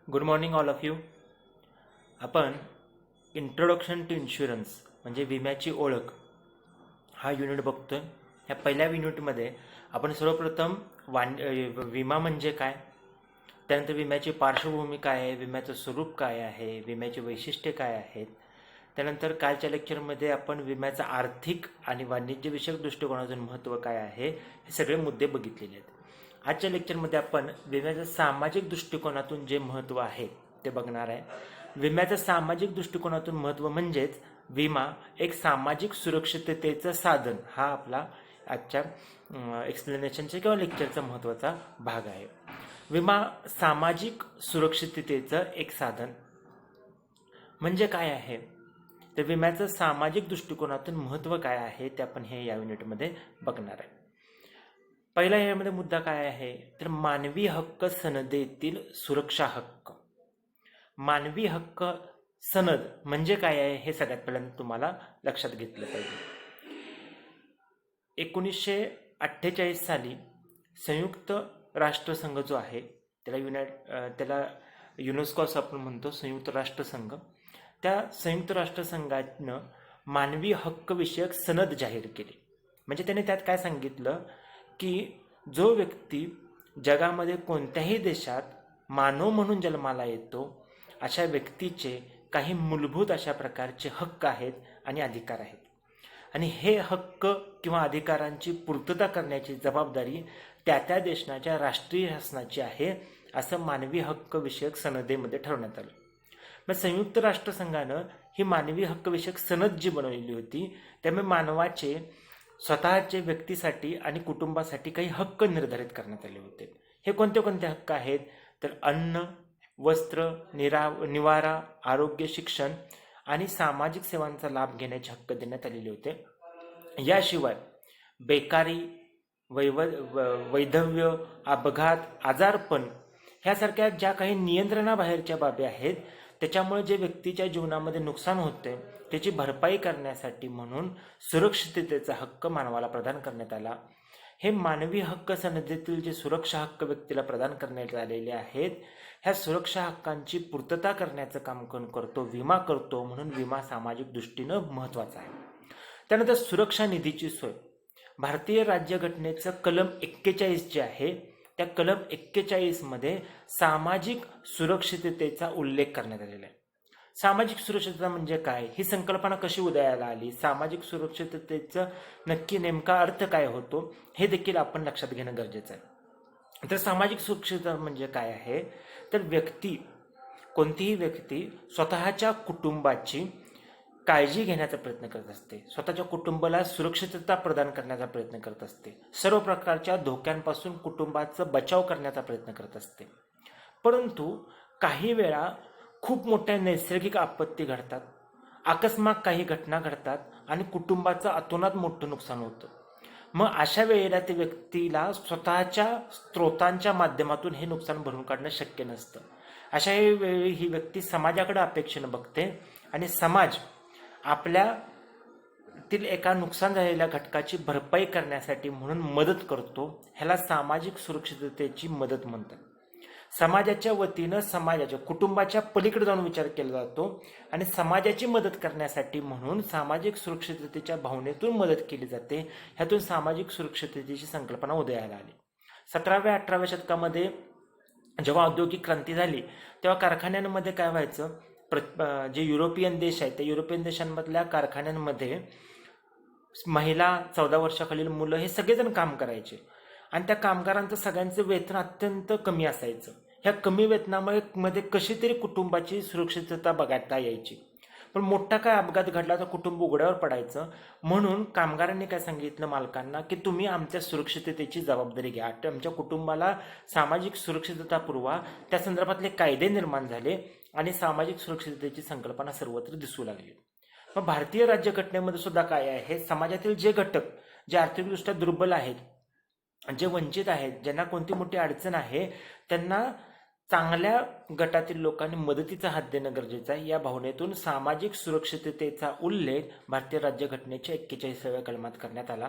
Good morning all of you. आपण introduction to insurance म्हणजे विम्याची ओळख हा युनिट बघतोय. ह्या पहिल्या युनिटमध्ये आपण सर्वप्रथम विमा म्हणजे काय, त्यानंतर विम्याची पार्श्वभूमी काय आहे, विम्याचं स्वरूप काय आहे, विम्याची वैशिष्ट्ये काय आहेत. त्यानंतर कालच्या लेक्चरमध्ये आपण विम्याचा आर्थिक आणि वाणिज्यविषयक दृष्टिकोनातून महत्त्व काय आहे हे सगळे मुद्दे बघितलेले आहेत. आजच्या लेक्चरमध्ये आपण विम्याच्या सामाजिक दृष्टिकोनातून जे महत्त्व आहे ते बघणार आहे. विम्याचं सामाजिक दृष्टिकोनातून महत्त्व म्हणजेच विमा एक सामाजिक सुरक्षिततेचं साधन हा आपला आजच्या एक्सप्लेनेशनचा किंवा लेक्चरचा महत्त्वाचा भाग आहे. विमा सामाजिक सुरक्षिततेचं एक साधन म्हणजे काय आहे, तर विम्याचं सामाजिक दृष्टिकोनातून महत्त्व काय आहे ते आपण हे या युनिटमध्ये बघणार आहे. पहिला यामध्ये मुद्दा काय आहे, तर मानवी हक्क सनदेतील सुरक्षा हक्क. मानवी हक्क सनद म्हणजे काय आहे हे सगळ्यात पहिल्यांदा तुम्हाला लक्षात घेतलं पाहिजे. 1948 साली संयुक्त राष्ट्रसंघ जो आहे त्याला युनेस्को असं आपण म्हणतो, संयुक्त राष्ट्रसंघ. त्या संयुक्त राष्ट्रसंघानं मानवी हक्क विषयक सनद जाहीर केली. म्हणजे त्याने त्यात काय सांगितलं की जो व्यक्ती जगामध्ये कोणत्याही देशात मानव म्हणून जन्माला येतो अशा व्यक्तीचे काही मूलभूत अशा प्रकारचे हक्क आहेत आणि अधिकार आहेत, आणि हे हक्क किंवा अधिकारांची पूर्तता करण्याची जबाबदारी त्या देशाच्या राष्ट्रीय शासनाची आहे, असं मानवी हक्क विषयक सनदेमध्ये ठरवण्यात आलं. मग संयुक्त राष्ट्रसंघानं ही मानवी हक्क विषयक सनद जी बनवलेली होती त्यामुळे मानवाचे स्वतःचे व्यक्तीसाठी आणि कुटुंबासाठी काही हक्क निर्धारित करण्यात आले होते. हे कोणते कोणते हक्क आहेत, तर अन्न, वस्त्र, निवारा, आरोग्य, शिक्षण आणि सामाजिक सेवांचा लाभ घेण्याचे हक्क देण्यात आलेले होते. याशिवाय बेकारी, वैधव्य, अपघात, आजारपण ह्यासारख्या ज्या काही नियंत्रणाबाहेरच्या बाबी आहेत त्याच्यामुळे जे व्यक्तीच्या जीवनामध्ये नुकसान होते त्याची भरपाई करण्यासाठी म्हणून सुरक्षिततेचा हक्क मानवाला प्रदान करण्यात आला. हे मानवी हक्क सनदेतील जे सुरक्षा हक्क व्यक्तीला प्रदान करण्यात आलेले आहेत, ह्या सुरक्षा हक्कांची पूर्तता करण्याचं काम कोण करतो, विमा करतो. म्हणून विमा सामाजिक दृष्टीनं महत्त्वाचा आहे. त्यानंतर सुरक्षा निधीची सोय. भारतीय राज्यघटनेचं कलम 41 जे आहे त्या कलम 41 मध्ये सामाजिक सुरक्षिततेचा उल्लेख करण्यात आलेला आहे. सामाजिक सुरक्षितता म्हणजे काय, ही संकल्पना कशी उदयाला आली, सामाजिक सुरक्षिततेचं नक्की नेमका अर्थ काय होतो हे देखील आपण लक्षात घेणं गरजेचं आहे. तर सामाजिक सुरक्षितता म्हणजे काय आहे, तर कोणतीही व्यक्ती स्वतःच्या कुटुंबाची काळजी घेण्याचा प्रयत्न करत असते, स्वतःच्या कुटुंबाला सुरक्षितता प्रदान करण्याचा प्रयत्न करत असते, सर्व प्रकारच्या धोक्यांपासून कुटुंबाचा बचाव करण्याचा प्रयत्न करत असते. परंतु काही वेळा खूप मोठ्या नैसर्गिक आपत्ती घडतात, अकस्मात काही घटना घडतात आणि कुटुंबाचं अतोनात मोठं नुकसान होतं. मग अशा वेळेला त्या व्यक्तीला स्वतःच्या स्रोतांच्या माध्यमातून हे नुकसान भरून काढणं शक्य नसतं. अशा वेळी ही व्यक्ती समाजाकडे अपेक्षेनं बघते आणि समाज आपल्यातील एका नुकसान झालेल्या घटकाची भरपाई करण्यासाठी म्हणून मदत करतो. ह्याला सामाजिक सुरक्षिततेची मदत म्हणतात. समाजाच्या वतीनं समाजाच्या कुटुंबाच्या पलीकडे जाऊन विचार केला जातो आणि समाजाची मदत करण्यासाठी म्हणून सामाजिक सुरक्षिततेच्या भावनेतून मदत केली जाते. ह्यातून सामाजिक सुरक्षिततेची संकल्पना उदयाला आली. 17व्या-18व्या शतकामध्ये जेव्हा औद्योगिक क्रांती झाली तेव्हा कारखान्यांमध्ये काय व्हायचं, जे युरोपियन देश आहेत त्या युरोपियन देशांमधल्या कारखान्यांमध्ये महिला, 14 वर्षाखालील मुलं हे सगळेजण काम करायचे आणि त्या कामगारांचं सगळ्यांचं वेतन अत्यंत कमी असायचं. ह्या कमी वेतनामुळे कशी तरी कुटुंबाची सुरक्षितता बघता यायची. पण मोठा काय अपघात घडला तर कुटुंब उघड्यावर पडायचं. म्हणून कामगारांनी काय सांगितलं मालकांना की तुम्ही आमच्या सुरक्षिततेची जबाबदारी घ्या, आमच्या कुटुंबाला सामाजिक सुरक्षितता पुरवा. त्या संदर्भातले कायदे निर्माण झाले आणि सामाजिक सुरक्षिततेची संकल्पना सर्वत्र दिसू लागली. मग भारतीय राज्यघटनेमध्ये सुद्धा काय आहे, समाजातील जे घटक जे आर्थिकदृष्ट्या दुर्बल आहेत, जे वंचित आहेत, ज्यांना कोणती मोठी अडचण आहे, त्यांना चांगल्या गटातील लोकांनी मदतीचा हात देणं गरजेचं आहे. या भावनेतून सामाजिक सुरक्षिततेचा उल्लेख भारतीय राज्यघटनेच्या 41व्या कलमात करण्यात आला.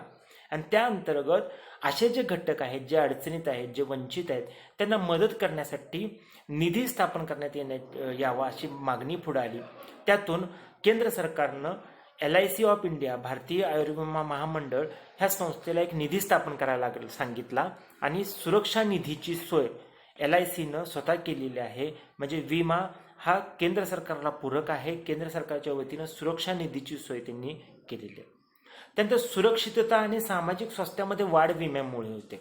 आणि त्या अंतर्गत असे जे घटक आहेत, जे अडचणीत आहेत, जे वंचित आहेत, त्यांना मदत करण्यासाठी निधी स्थापन करण्यात यावा अशी मागणी पुढे आली. त्यातून केंद्र सरकारनं LIC ऑफ इंडिया, भारतीय आयुर्विमा महामंडळ ह्या संस्थेला एक निधी स्थापन करायला सांगितला आणि सुरक्षा निधीची सोय LICनं स्वतः केलेली आहे. म्हणजे विमा हा केंद्र सरकारला पूरक आहे. केंद्र सरकारच्या वतीनं सुरक्षा निधीची सोय त्यांनी केलेली आहे. त्यानंतर सुरक्षितता आणि सामाजिक स्वास्थ्यामध्ये वाढ विम्यामुळे होते.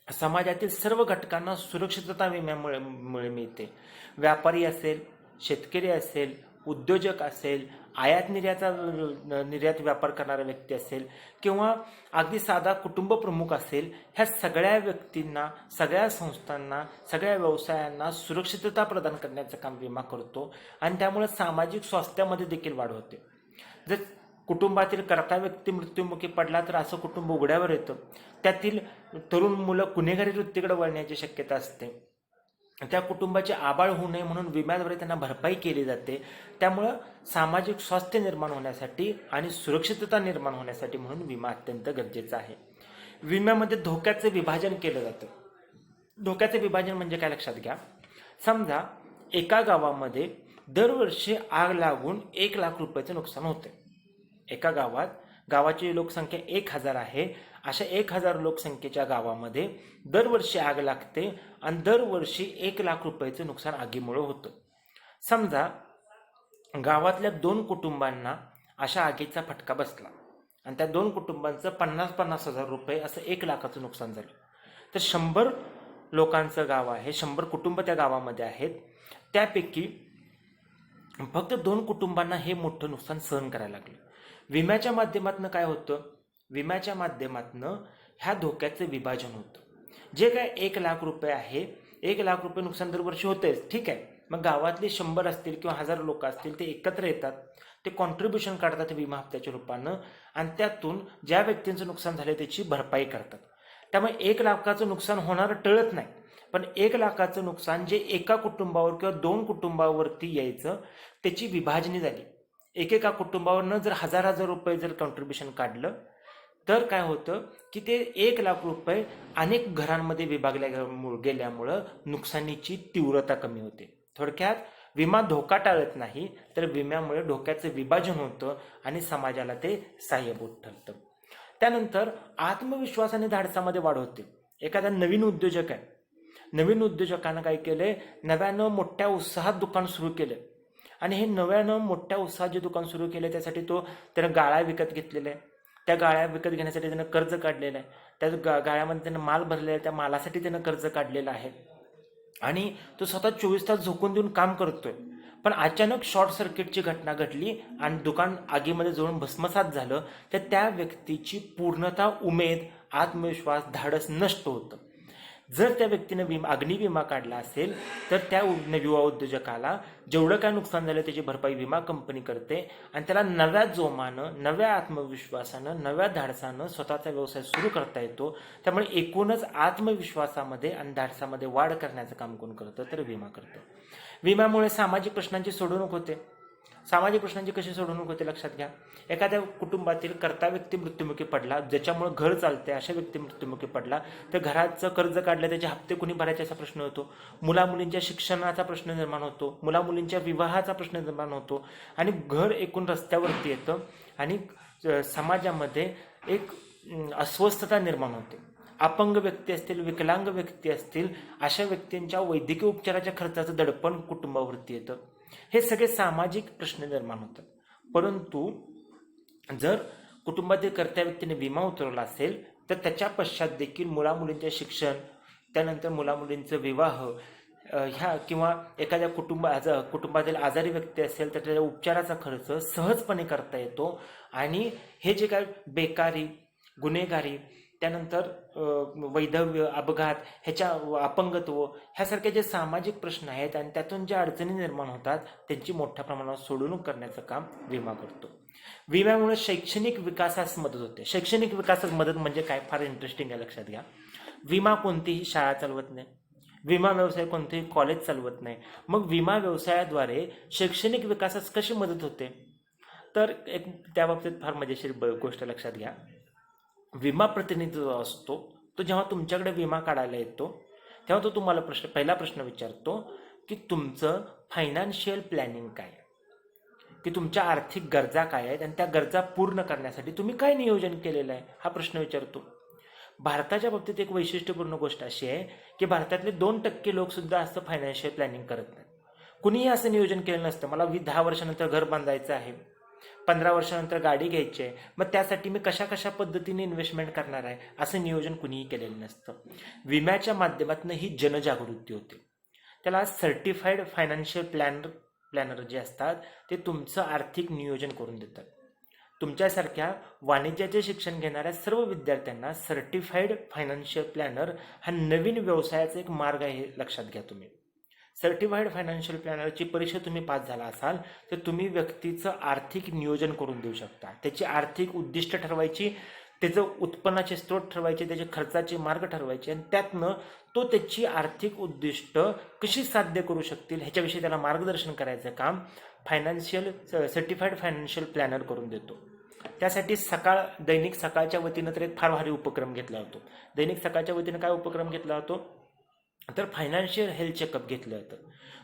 समाजातील सर्व घटकांना सुरक्षितता विम्यामुळे मिळते. व्यापारी असेल, शेतकरी असेल, उद्योजक असेल, आयात निर्यात व्यापार करणारा व्यक्ती असेल किंवा अगदी साधा कुटुंब प्रमुख असेल, ह्या सगळ्या व्यक्तींना, सगळ्या संस्थांना, सगळ्या व्यवसायांना सुरक्षितता प्रदान करण्याचं काम विमा करतो आणि त्यामुळे सामाजिक स्वास्थ्यामध्ये देखील वाढ होते. जर कुटुंबातील कर्ता व्यक्ती मृत्युमुखी पडला तर असं कुटुंब उघड्यावर येतं. त्यातील तरुण मुलं गुन्हेगारी वृत्तीकडे वळण्याची शक्यता असते. त्या कुटुंबाचे आबाळ होऊ नये म्हणून विम्याद्वारे त्यांना भरपाई केली जाते. त्यामुळं सामाजिक स्वास्थ्य निर्माण होण्यासाठी आणि सुरक्षितता निर्माण होण्यासाठी म्हणून विमा अत्यंत गरजेचा आहे. विम्यामध्ये धोक्याचं विभाजन केलं जातं. धोक्याचं विभाजन म्हणजे काय लक्षात घ्या. समजा एका गावामध्ये दरवर्षी आग लागून 1 लाख रुपयाचं नुकसान होते. एका गावाची लोकसंख्या 1000 आहे. अशा 1000 लोकसंख्येच्या गावामध्ये दरवर्षी आग लागते आणि दरवर्षी 1 लाख रुपयाचं नुकसान आगीमुळे होतं. समजा गावातल्या 2 कुटुंबांना अशा आगीचा फटका बसला आणि त्या 2 कुटुंबांचं 50-50 हजार रुपये असं 1 लाखाचं नुकसान झालं. तर 100 लोकांचं गाव आहे, 100 कुटुंब त्या गावामध्ये आहेत. त्यापैकी फक्त 2 कुटुंबांना हे मोठं नुकसान सहन करायला लागलं. विम्याच्या माध्यमातून काय होतं, विम्याच्या माध्यमातून ह्या धोक्याचं विभाजन होतं. जे काय 1 लाख रुपये आहे, 1 लाख रुपये नुकसान दरवर्षी होतेच, ठीक आहे. मग गावातले 100 असतील किंवा 1000 लोक असतील, ते एकत्र येतात, ते कॉन्ट्रीब्युशन काढतात विमा हप्त्याच्या रूपानं आणि त्यातून ज्या व्यक्तींचं नुकसान झालं त्याची भरपाई करतात. त्यामुळे 1 लाखाचं नुकसान होणारं टळत नाही, पण 1 लाखाचं नुकसान जे एका कुटुंबावर किंवा 2 कुटुंबावरती यायचं त्याची विभाजणी झाली. एकेका कुटुंबावरनं जर 1000 रुपये जर कॉन्ट्रीब्युशन काढलं तर काय होतं की ते 1 लाख रुपये अनेक घरांमध्ये विभागल्या गेल्यामुळं नुकसानीची तीव्रता कमी होते. थोडक्यात विमा धोका टाळत नाही, तर विम्यामुळे धोक्याचं विभाजन होतं आणि समाजाला ते सहाय्यभूत ठरतं. त्यानंतर आत्मविश्वास आणि धाडसामध्ये वाढ होते. एखादा नवीन उद्योजक आहे, नवीन उद्योजकानं काय केलंय, नव्यानं मोठ्या उत्साहात दुकान सुरू केलं आणि हे नव्यानं मोठ्या उत्साहात जे दुकान सुरू केलं त्यासाठी त्यानं गाळ्या विकत घेतलेल्या आहे. त्या गाळ्या विकत घेण्यासाठी त्यानं कर्ज काढलेलं आहे. त्या गाळ्यामध्ये त्यानं माल भरलेला आहे, त्या मालासाठी त्यानं कर्ज काढलेलं आहे आणि तो स्वतः 24 तास झोकून देऊन काम करतोय. पण अचानक शॉर्ट सर्किटची घटना घडली आणि दुकान आगीमध्ये जळून भस्मसात झालं, तर त्या व्यक्तीची पूर्णतः उमेद, आत्मविश्वास, धाडस नष्ट होतं. जर त्या व्यक्तीनं अग्निविमा काढला असेल तर त्या युवा उद्योजकाला जेवढं काय नुकसान झालं त्याची भरपाई विमा कंपनी करते आणि त्याला नव्या जोमानं, नव्या आत्मविश्वासानं, नव्या धाडसानं स्वतःचा व्यवसाय सुरू करता येतो. त्यामुळे एकूणच आत्मविश्वासामध्ये आणि धाडसामध्ये वाढ करण्याचं काम कोण करतं, तर विमा करतं. विम्यामुळे सामाजिक प्रश्नांची सोडवणूक होते. सामाजिक प्रश्नांची कशी सोडवणूक होते लक्षात घ्या. एखाद्या कुटुंबातील कर्ता व्यक्ती मृत्युमुखी पडला, ज्याच्यामुळे घर चालते, अशा व्यक्ती मृत्युमुखी पडला तर घराचं कर्ज काढलं त्याचे हप्ते कुणी भरायचे असा प्रश्न होतो. मुलामुलींच्या शिक्षणाचा प्रश्न निर्माण होतो, मुलामुलींच्या विवाहाचा प्रश्न निर्माण होतो आणि घर एकूण रस्त्यावरती येतं आणि समाजामध्ये एक अस्वस्थता निर्माण होते. अपंग व्यक्ती असतील, विकलांग व्यक्ती असतील, अशा व्यक्तींच्या वैद्यकीय उपचाराच्या खर्चाचं दडपण कुटुंबावरती येतं. हे सगळे सामाजिक प्रश्न निर्माण होतात. परंतु जर कुटुंबातील कर्त्या व्यक्तीने विमा उतरवला असेल तर त्याच्या पश्चात देखील मुलामुलींचे शिक्षण, त्यानंतर मुलामुलींचं विवाह ह्या किंवा एखाद्या कुटुंबातील आजारी व्यक्ती असेल तर त्याच्या उपचाराचा खर्च सहजपणे करता येतो आणि हे जे काय बेकारी, गुन्हेगारी, त्यानंतर वैधव्य, अपघात, ह्याच्या अपंगत्व, ह्यासारखे जे सामाजिक प्रश्न आहेत आणि त्यातून ज्या अडचणी निर्माण होतात त्यांची मोठ्या प्रमाणावर सोडवणूक करण्याचं काम विमा करतो. विम्यामुळे शैक्षणिक विकासास मदत होते. शैक्षणिक विकासास मदत म्हणजे काय, फार इंटरेस्टिंग आहे, लक्षात घ्या. विमा कोणतीही शाळा चालवत नाही, विमा व्यवसाय कोणतेही कॉलेज चालवत नाही. मग विमा व्यवसायाद्वारे शैक्षणिक विकासास कशी मदत होते, तर एक त्याबाबतीत फार मजेशीर गोष्ट लक्षात घ्या. विमा प्रतिनिधी जो असतो तो जेव्हा तुमच्याकडे विमा काढायला येतो तेव्हा तो तुम्हाला पहिला प्रश्न विचारतो की तुमचं फायनान्शियल प्लॅनिंग काय आहे, की तुमच्या आर्थिक गरजा काय आहेत आणि त्या गरजा पूर्ण करण्यासाठी तुम्ही काय नियोजन केलेलं आहे हा प्रश्न विचारतो. भारताच्या बाबतीत एक वैशिष्ट्यपूर्ण गोष्ट अशी आहे की भारतातले 2% लोकसुद्धा असं फायनान्शियल प्लॅनिंग करत नाहीत. कुणीही असं नियोजन केलं नसतं मला 10 वर्षानंतर घर बांधायचं आहे, 15 वर्षानंतर गाडी घ्यायची आहे, मग त्यासाठी मी कशा कशा पद्धतीने इन्व्हेस्टमेंट करणार आहे असं नियोजन कुणीही केलेलं नसतं. विम्याच्या माध्यमातून ही जनजागृती होते. त्याला सर्टिफाईड फायनान्शियल प्लॅनर जे असतात ते तुमचं आर्थिक नियोजन करून देतात. तुमच्यासारख्या वाणिज्याचे शिक्षण घेणाऱ्या सर्व विद्यार्थ्यांना सर्टिफाईड फायनान्शियल प्लॅनर हा नवीन व्यवसायाचा एक मार्ग आहे हे लक्षात घ्या. तुम्ही सर्टिफाईड फायनान्शियल प्लॅनरची परीक्षा तुम्ही पास झाला असाल तर तुम्ही व्यक्तीचं आर्थिक नियोजन करून देऊ शकता. त्याची आर्थिक उद्दिष्ट ठरवायची, त्याचं उत्पन्नाचे स्रोत ठरवायचे, त्याचे खर्चाचे मार्ग ठरवायचे आणि त्यातनं तो त्याची आर्थिक उद्दिष्ट कशी साध्य करू शकतील ह्याच्याविषयी त्याला मार्गदर्शन करायचं काम सर्टिफाईड फायनान्शियल प्लॅनर करून देतो. त्यासाठी दैनिक सकाळच्या वतीनं तर एक फार भारी उपक्रम घेतला होतो. दैनिक सकाळच्या वतीनं काय उपक्रम घेतला होतो तर फायनान्शियल हेल्थ चेकअप घेतलं जातं.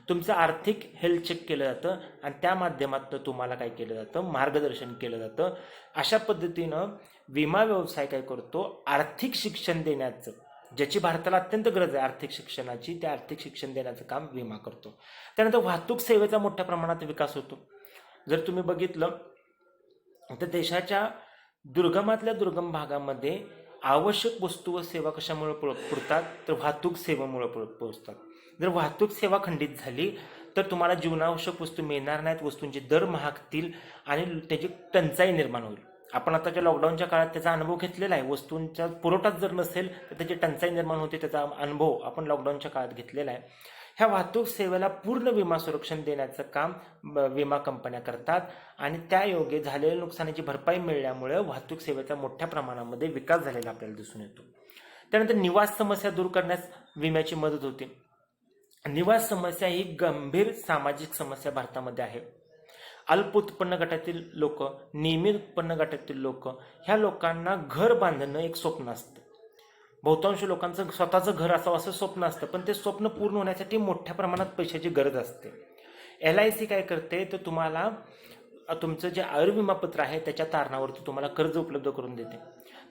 तुमचं आर्थिक हेल्थ चेक केलं जातं आणि त्या माध्यमातून तुम्हाला काय केलं जातं, मार्गदर्शन केलं जातं. अशा पद्धतीनं विमा व्यवसाय काय करतो, आर्थिक शिक्षण देण्याचं, ज्याची भारताला अत्यंत गरज आहे आर्थिक शिक्षणाची, त्या आर्थिक शिक्षण देण्याचं काम विमा करतो. त्यानंतर वाहतूक सेवेचा मोठ्या प्रमाणात विकास होतो. जर तुम्ही बघितलं तर देशाच्या दुर्गमातल्या दुर्गम भागामध्ये आवश्यक वस्तू व सेवा कशामुळे पुरतात तर वाहतूक सेवेमुळे पोहोचतात. जर वाहतूक सेवा खंडित झाली तर तुम्हाला जीवनावश्यक वस्तू मिळणार नाहीत, वस्तूंचे दर महागतील आणि त्याची टंचाई निर्माण होईल. आपण आताच्या लॉकडाऊनच्या काळात त्याचा अनुभव घेतलेला आहे. वस्तूंचा पुरवठाच जर नसेल तर त्याची टंचाई निर्माण होते, त्याचा अनुभव आपण लॉकडाऊनच्या काळात घेतलेला आहे. ह्या वाहतूक सेवेला पूर्ण विमा संरक्षण देण्याचं काम विमा कंपन्या करतात आणि त्या योगे झालेल्या नुकसानाची भरपाई मिळाल्यामुळे वाहतूक सेवेचा मोठ्या प्रमाणामध्ये विकास झालेला आपल्याला दिसून येतो. त्यानंतर निवास समस्या दूर करण्यास विम्याची मदत होते. निवास समस्या ही गंभीर सामाजिक समस्या भारतामध्ये आहे. अल्प उत्पन्न गटातील लोक, नियमित उत्पन्न गटातील लोक, ह्या लोकांना घर बांधणं एक स्वप्न असतं. बहुतांश लोकांचं स्वतःचं घर असावं असं स्वप्न असतं, पण ते स्वप्न पूर्ण होण्यासाठी मोठ्या प्रमाणात पैशाची गरज असते. LIC काय करते तर तुम्हाला तुमचं जे आयुर्विमापत्र आहे त्याच्या तारणावरती तुम्हाला कर्ज उपलब्ध करून देते.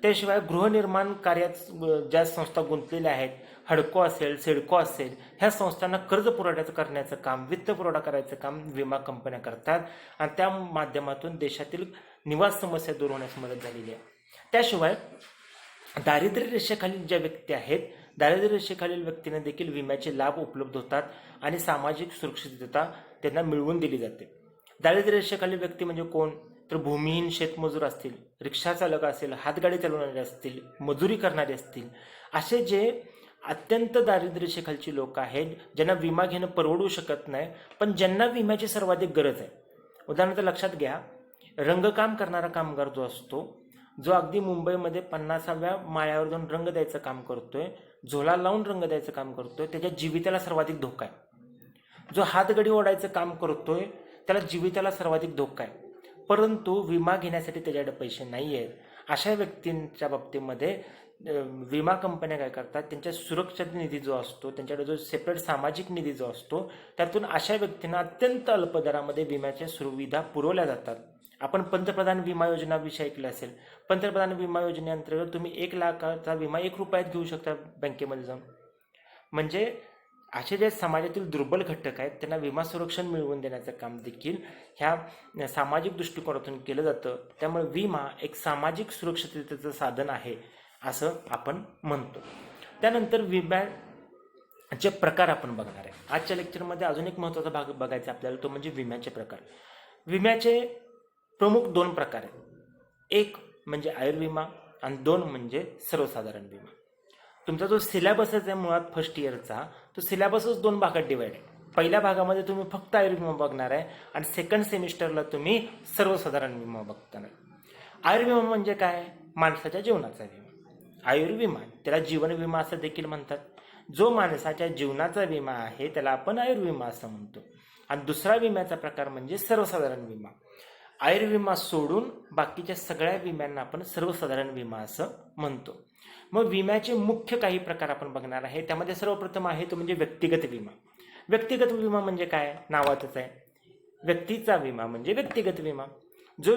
त्याशिवाय गृहनिर्माण कार्यात ज्या संस्था गुंतलेल्या आहेत, हडको असेल, सिडको असेल, ह्या संस्थांना कर्ज करण्याचं काम, वित्त पुरवठा करायचं काम विमा कंपन्या करतात आणि त्या माध्यमातून देशातील निवास समस्या दूर होण्यास मदत झालेली आहे. त्याशिवाय दारिद्र्य रेषेखालील ज्या व्यक्ती आहेत, दारिद्र्य रेषेखालील व्यक्तींना देखील विम्याचे लाभ उपलब्ध होतात आणि सामाजिक सुरक्षितता त्यांना मिळवून दिली जाते. दारिद्र्य रेषेखालील व्यक्ती म्हणजे कोण तर भूमिहीन शेतमजूर असतील, रिक्षा चालक असेल, हातगाडी चालवणारे असतील, मजुरी करणारे असतील, असे जे अत्यंत दारिद्र्य रेषेखालची लोक आहेत ज्यांना विमा घेणं परवडू शकत नाही, पण ज्यांना विम्याची सर्वाधिक गरज आहे. उदाहरणार्थ लक्षात घ्या, रंगकाम करणारा कामगार जो असतो, जो अगदी मुंबईमध्ये 50व्या माळ्यावर जाऊन रंग द्यायचं काम करतोय, झोला लावून रंग द्यायचं काम करतोय, त्याच्या जीविताला सर्वाधिक धोका आहे. जो हातगडी ओढायचं काम करतोय त्याला जीविताला सर्वाधिक धोका आहे, परंतु विमा घेण्यासाठी त्याच्याकडे पैसे नाही आहेत. अशा व्यक्तींच्या बाबतीमध्ये विमा कंपन्या काय करतात, त्यांच्या सुरक्षा निधी जो असतो, त्यांच्याकडे जो सेपरेट सामाजिक निधी जो असतो, त्यातून अशा व्यक्तींना अत्यंत अल्प दरामध्ये विम्याच्या सुविधा पुरवल्या जातात. आपण पंतप्रधान विमा योजना विषय ऐकले असेल. पंतप्रधान विमा योजनेअंतर्गत तुम्ही 1 लाखाचा विमा 1 रुपयात घेऊ शकता बँकेमध्ये जाऊन. म्हणजे असे जे समाजातील दुर्बल घटक आहेत त्यांना विमा संरक्षण मिळवून देण्याचं काम देखील ह्या सामाजिक दृष्टिकोनातून केलं जातं. त्यामुळे विमा एक सामाजिक सुरक्षिततेचं साधन आहे असं आपण म्हणतो. त्यानंतर विम्याचे प्रकार आपण बघणार आहे. आजच्या लेक्चरमध्ये अजून एक महत्त्वाचा भाग बघायचा आपल्याला, तो म्हणजे विम्याचे प्रकार. विम्याचे प्रमुख 2 प्रकार आहेत. एक म्हणजे आयुर्विमा आणि 2 म्हणजे सर्वसाधारण विमा. तुमचा जो सिलेबस आहे मुळात फर्स्ट इयरचा, तो सिलेबसच 2 भागात डिवाइड आहे. पहिल्या भागामध्ये तुम्ही फक्त आयुर्विमा बघणार आहे आणि सेकंड सेमिस्टरला तुम्ही सर्वसाधारण विमा बघणार. आयुर्विमा म्हणजे काय, माणसाच्या जीवनाचा विमा. आयुर्विमा त्याला जीवन विमा असं देखील म्हणतात. जो माणसाच्या जीवनाचा विमा आहे त्याला आपण आयुर्विमा असं म्हणतो. आणि दुसरा विम्याचा प्रकार म्हणजे सर्वसाधारण विमा. आयुर्विमा सोडून बाकीच्या सगळ्या विम्यांना आपण सर्वसाधारण विमा असं म्हणतो. मग विम्याचे मुख्य काही प्रकार आपण बघणार आहे. त्यामध्ये सर्वप्रथम आहे तो म्हणजे व्यक्तिगत विमा. व्यक्तिगत विमा म्हणजे काय? नावातच आहे, व्यक्तीचा विमा म्हणजे व्यक्तिगत विमा. जो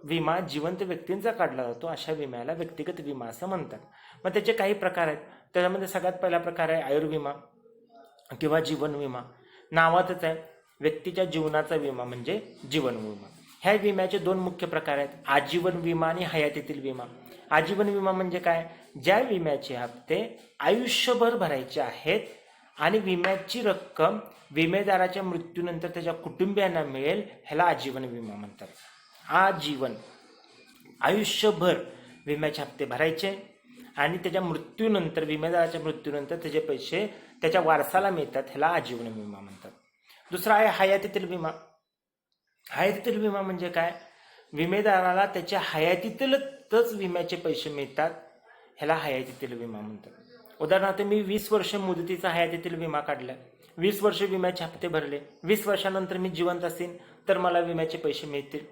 विमा जिवंत व्यक्तींचा काढला जातो अशा विम्याला व्यक्तिगत विमा असं म्हणतात. मग त्याचे काही प्रकार आहेत. त्याच्यामध्ये सगळ्यात पहिला प्रकार आहे आयुर्विमा किंवा जीवन विमा. नावातच आहे, व्यक्तीच्या जीवनाचा विमा म्हणजे जीवन विमा. ह्या विम्याचे दोन मुख्य प्रकार आहेत, आजीवन विमा आणि हयातीतील विमा. आजीवन विमा म्हणजे काय? ज्या विम्याचे हप्ते आयुष्यभर भरायचे आहेत आणि विम्याची रक्कम विमेदाराच्या मृत्यूनंतर त्याच्या कुटुंबियांना मिळेल, ह्याला आजीवन विमा म्हणतात. आजीवन, आयुष्यभर विम्याचे हप्ते भरायचे आणि त्याच्या मृत्यूनंतर, विमेदाराच्या मृत्यूनंतर त्याचे पैसे त्याच्या वारसाला मिळतात, ह्याला आजीवन विमा म्हणतात. दुसरा आहे हयातीतील विमा. हयातीतील विमा म्हणजे काय? विमेदाराला त्याच्या हयातीतीलच विम्याचे पैसे मिळतात, ह्याला हयातीतील विमा म्हणतात. उदाहरणार्थ, मी 20 वर्ष मुदतीचा हयातीतील विमा काढला, 20 वर्ष विम्याचे हप्ते भरले, 20 वर्षानंतर मी जिवंत असेन तर मला विम्याचे पैसे मिळतील.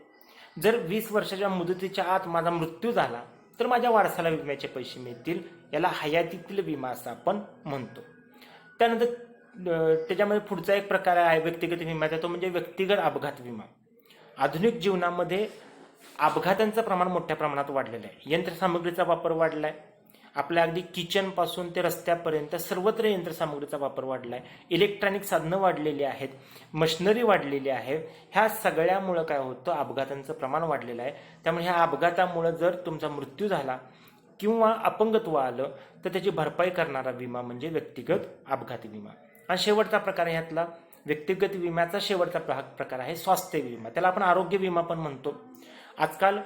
जर 20 वर्षाच्या मुदतीच्या आत माझा मृत्यू झाला तर माझ्या वारसाला विम्याचे पैसे मिळतील, याला हयातीतील विमा असं आपण म्हणतो. त्यानंतर त्याच्यामध्ये पुढचा एक प्रकार आहे व्यक्तिगत विम्याचा, तो म्हणजे व्यक्तिगत अपघात विमा. आधुनिक जीवनामध्ये अपघातांचं प्रमाण मोठ्या प्रमाणात वाढलेलं आहे. यंत्रसामुग्रीचा वापर वाढला आहे. आपल्या अगदी किचनपासून ते रस्त्यापर्यंत सर्वत्र यंत्रसामुग्रीचा वापर वाढला आहे. इलेक्ट्रॉनिक साधनं वाढलेली आहेत, मशिनरी वाढलेली आहे. ह्या सगळ्यामुळं काय होतं? अपघातांचं प्रमाण वाढलेलं आहे. त्यामुळे ह्या अपघातामुळं जर तुमचा मृत्यू झाला किंवा अपंगत्व आलं तर त्याची भरपाई करणारा विमा म्हणजे व्यक्तिगत अपघाती विमा. आणि शेवटचा प्रकार आहे ह्यातला व्यक्तिगत विम्याचा शेवटचा प्रकार आहे स्वास्थ्य विमा. त्याला आपण आरोग्य विमा पण म्हणतो. आजकाल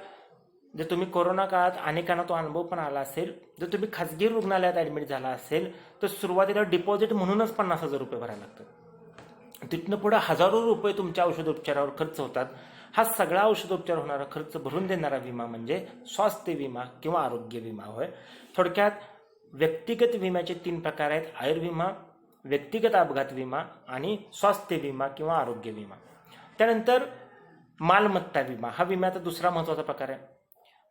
जर तुम्ही कोरोना काळात अनेकांना तो अनुभव पण आला असेल, जर तुम्ही खाजगी रुग्णालयात ॲडमिट झाला असेल तर सुरुवातीला डिपॉझिट म्हणूनच 50,000 रुपये भरायला लागतात. तिथनं पुढे हजारो रुपये तुमच्या औषधोपचारावर खर्च होतात. हा सगळा औषधोपचार होणारा खर्च भरून देणारा विमा म्हणजे स्वास्थ्य विमा किंवा आरोग्य विमा होय. थोडक्यात व्यक्तिगत विम्याचे 3 प्रकार आहेत, आयुर्विमा, व्यक्तिगत अपघात विमा आणि स्वास्थ्य विमा किंवा आरोग्य विमा. त्यानंतर मालमत्ता विमा हा विम्याचा दुसरा महत्त्वाचा प्रकार आहे.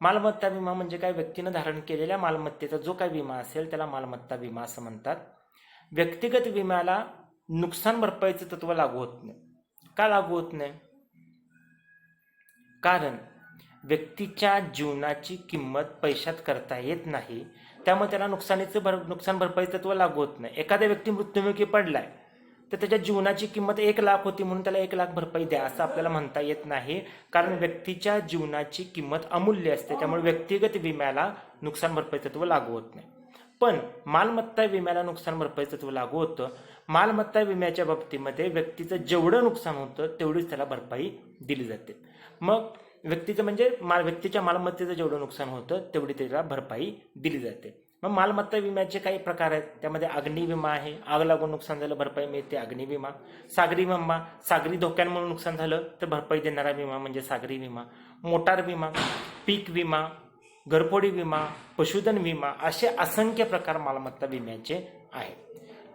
मालमत्ता विमा म्हणजे काय? व्यक्तीनं धारण केलेल्या मालमत्तेचा जो काही विमा असेल त्याला मालमत्ता विमा असं म्हणतात. व्यक्तिगत विम्याला नुकसान भरपाईचं तत्व लागू होत नाही. का लागू होत नाही? कारण व्यक्तीच्या जीवनाची किंमत पैशात करता येत नाही, त्यामुळे त्याला नुकसान भरपाई तत्व लागू होत नाही. एखाद्या व्यक्ती मृत्युमुखी पडलाय तर त्याच्या जीवनाची किंमत 1 लाख होती म्हणून त्याला 1 लाख भरपाई द्या असं आपल्याला म्हणता येत नाही, कारण व्यक्तीच्या जीवनाची किंमत अमूल्य असते. त्यामुळे व्यक्तिगत विम्याला नुकसान भरपाई तत्व लागू होत नाही. पण मालमत्ता विम्याला नुकसान भरपाई तत्व लागू होतं. मालमत्ता विम्याच्या बाबतीमध्ये व्यक्तीचं जेवढं नुकसान होतं तेवढीच त्याला भरपाई दिली जाते. मग व्यक्तीच्या मालमत्तेचं जेवढं नुकसान होतं तेवढी त्याला भरपाई दिली जाते. मग मालमत्ता विम्याचे काही प्रकार आहेत. त्यामध्ये अग्निविमा आहे, आग लागून नुकसान झालं भरपाई मिळते, अग्निविमा. सागरी विमा, सागरी धोक्यांमुळे नुकसान झालं तर भरपाई देणारा विमा म्हणजे सागरी विमा. मोटार विमा, पीक विमा, घरफोडी विमा, पशुधन विमा, असे असंख्य प्रकार मालमत्ता विम्याचे आहेत.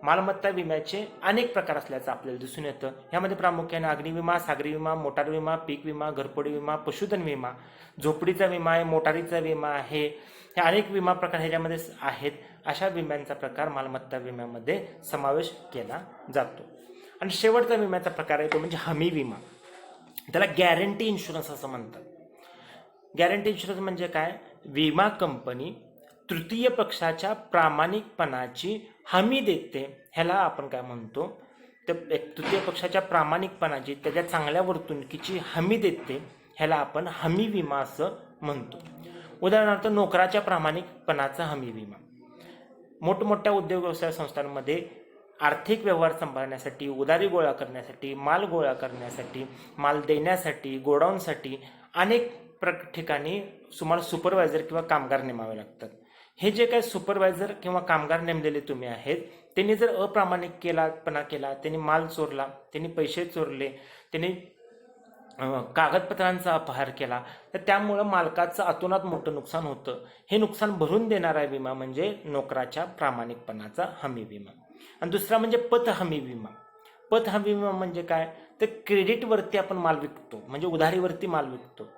मालमत्ता विम्याचे अनेक प्रकार असल्याचं आपल्याला दिसून येतं. यामध्ये प्रामुख्याने अग्निविमा, सागरी विमा, मोटार विमा, पीक विमा, घरफोडी विमा, पशुधन विमा, झोपडीचा विमा आहे, मोटारीचा विमा आहे, हे अनेक विमा प्रकार ह्याच्यामध्ये आहेत. अशा विम्यांचा प्रकार मालमत्ता विम्यामध्ये समावेश केला जातो. आणि शेवटचा विम्याचा प्रकार आहे तो म्हणजे हमी विमा. त्याला गॅरंटी इन्शुरन्स असं म्हणतात. गॅरंटी इन्शुरन्स म्हणजे काय? विमा कंपनी तृतीय पक्षाच्या प्रामाणिकपणाची हमी देते, ह्याला आपण काय म्हणतो? तर तृतीय पक्षाच्या प्रामाणिकपणाची, त्याच्या चांगल्या वर्तणुकीची हमी देते, ह्याला आपण हमी विमा असं म्हणतो. उदाहरणार्थ, नोकराच्या प्रामाणिकपणाचा हमी विमा. मोठमोठ्या उद्योग व्यवसाय संस्थांमध्ये आर्थिक व्यवहार सांभाळण्यासाठी, उधारी गोळा करण्यासाठी, माल गोळा करण्यासाठी, माल देण्यासाठी, गोडाऊनसाठी अनेक ठिकाणी तुम्हाला सुपरवायझर किंवा कामगार नेमावे लागतात. हे जे काही सुपरवायझर किंवा कामगार नेमलेले तुम्ही आहेत, त्यांनी जर अप्रामाणिकपणा केला, त्यांनी माल चोरला, त्यांनी पैसे चोरले, त्यांनी कागदपत्रांचा अपहार केला, तर त्यामुळं मालकाचं अतोनात मोठं नुकसान होतं. हे नुकसान भरून देणारा विमा म्हणजे नोकराच्या प्रामाणिकपणाचा हमी विमा. आणि दुसरा म्हणजे पत हमी विमा. पत हमी विमा म्हणजे काय, तर क्रेडिटवरती आपण माल विकतो, म्हणजे उधारीवरती माल विकतो.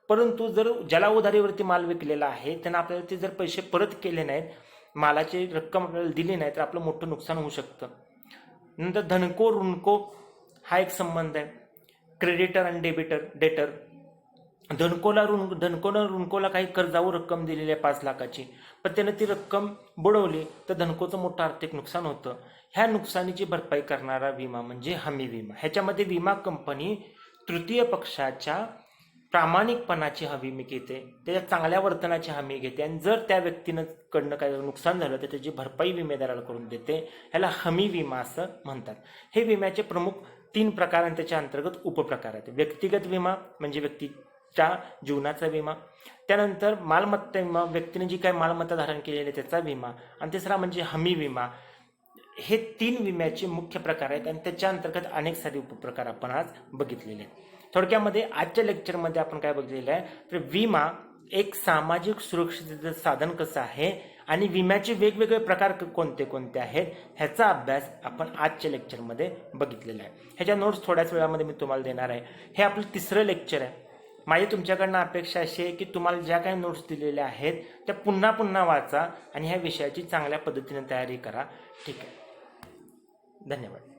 परंतु जर ज्याला उधारीवरती माल विकलेला आहे त्यांना आपल्याला ते जर पैसे परत केले नाहीत, मालाची रक्कम आपल्याला दिली नाही, तर आपलं मोठं नुकसान होऊ शकतं. नंतर धनको ऋणको हा एक संबंध आहे, क्रेडिटर आणि डेटर. धनकोला ऋणकोला काही कर्जावर रक्कम दिलेली आहे 5 लाखाची, पण त्यानं ती रक्कम बुडवली तर धनकोचं मोठं आर्थिक नुकसान होतं. ह्या नुकसानीची भरपाई करणारा विमा म्हणजे हमी विमा. ह्याच्यामध्ये विमा कंपनी तृतीय पक्षाच्या प्रामाणिकपणाची हमी घेते, त्याच्या चांगल्या वर्तनाची हमी घेते, आणि जर त्या व्यक्तीनं कडनं काही नुकसान झालं तर त्याची भरपाई विमेदाराला करून देते. ह्याला हमी विमा असं म्हणतात. हे विम्याचे प्रमुख 3 प्रकार आणि त्याच्या अंतर्गत उपप्रकार आहेत. व्यक्तिगत विमा म्हणजे व्यक्तीच्या जीवनाचा विमा, त्यानंतर मालमत्ता विमा, व्यक्तीने जी काही मालमत्ता धारण केलेली आहे त्याचा विमा, आणि तिसरा म्हणजे हमी विमा. हे 3 विम्याचे मुख्य प्रकार आहेत आणि त्याच्या अंतर्गत अनेक सारे उपप्रकार आपण आज बघितलेले आहेत. थोडक्यामध्ये आजच्या लेक्चरमध्ये आपण काय बघितलेलं आहे, तर विमा एक सामाजिक सुरक्षिततेचं साधन कसं आहे आणि विम्याचे वेगवेगळे प्रकार कोणते कोणते आहेत ह्याचा अभ्यास आपण आजच्या लेक्चरमध्ये बघितलेला आहे. ह्याच्या नोट्स थोड्याच वेळामध्ये मी तुम्हाला देणार आहे. हे आपलं 3रं लेक्चर आहे. माझी तुमच्याकडनं अपेक्षा अशी आहे की तुम्हाला ज्या काही नोट्स दिलेल्या आहेत त्या पुन्हा पुन्हा वाचा आणि ह्या विषयाची चांगल्या पद्धतीने तयारी करा. ठीक आहे, धन्यवाद.